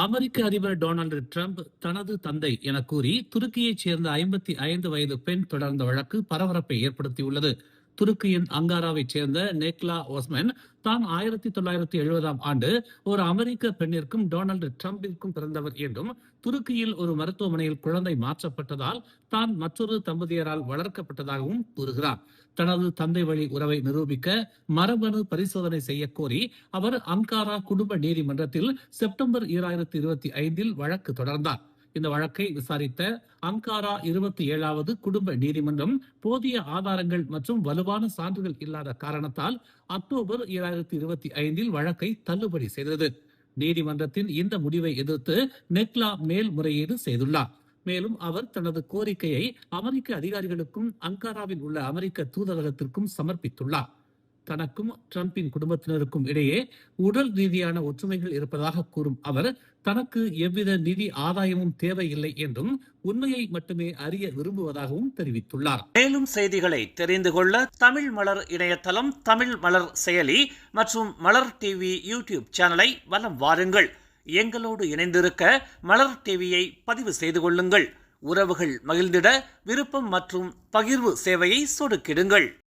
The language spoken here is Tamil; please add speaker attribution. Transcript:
Speaker 1: அமெரிக்க அதிபர் டொனால்டு டிரம்ப் தனது தந்தை என கூறி துருக்கியைச் சேர்ந்த 55 வயது பெண் தொடர்ந்த வழக்கு பரபரப்பை ஏற்படுத்தியுள்ளது. துருக்கியின் அங்காராவைச் சேர்ந்த நெக்லா ஒஸ்மன் தான் 1970ஆம் ஆண்டு ஒரு அமெரிக்க பெண்ணிற்கும் டொனால்டு டிரம்பிற்கும் பிறந்தவர் என்றும், துருக்கியில் ஒரு மருத்துவமனையில் குழந்தை மாற்றப்பட்டதால் தான் மற்றொரு தம்பதியரால் வளர்க்கப்பட்டதாகவும் கூறுகிறார். தனது தந்தை வழி உறவை நிரூபிக்க மரபணு பரிசோதனை செய்ய கோரி அவர் அங்காரா குடும்ப நீதிமன்றத்தில் செப்டம்பர் 2025இல் வழக்கு தொடர்ந்தார். இந்த வழக்கை விசாரித்த அங்காரா 27வது குடும்ப நீதிமன்றம் போதிய ஆதாரங்கள் மற்றும் வலுவான சான்றுகள் இல்லாத காரணத்தால் அக்டோபர் 2025இல் வழக்கை தள்ளுபடி செய்தது. நீதிமன்றத்தின் இந்த முடிவை எதிர்த்து நெக்லா மேல்முறையீடு செய்துள்ளார். மேலும் அவர் தனது கோரிக்கையை அமெரிக்க அதிகாரிகளுக்கும் அங்காராவில் உள்ள அமெரிக்க தூதரகத்திற்கும் சமர்ப்பித்துள்ளார். தனக்கும் டிரம்பின் குடும்பத்தினருக்கும் இடையே உடல் ரீதியான ஒற்றுமைகள் இருப்பதாக கூறும் அவர், தனக்கு எவ்வித நிதி ஆதாயமும் தேவையில்லை என்றும் உண்மையை மட்டுமே அறிய விரும்புவதாகவும் தெரிவித்துள்ளார்.
Speaker 2: மேலும் செய்திகளை தெரிந்து கொள்ள தமிழ் மலர் இணையதளம், தமிழ் மலர் செயலி மற்றும் மலர் டிவி யூடியூப் சேனலை வலம் வாருங்கள். எங்களோடு இணைந்திருக்க மலர் டிவியை பதிவு செய்து கொள்ளுங்கள். உறவுகள் மகிழ்ந்திட விருப்பம் மற்றும் பகிர்வு சேவையை சொடுக்கிடுங்கள்.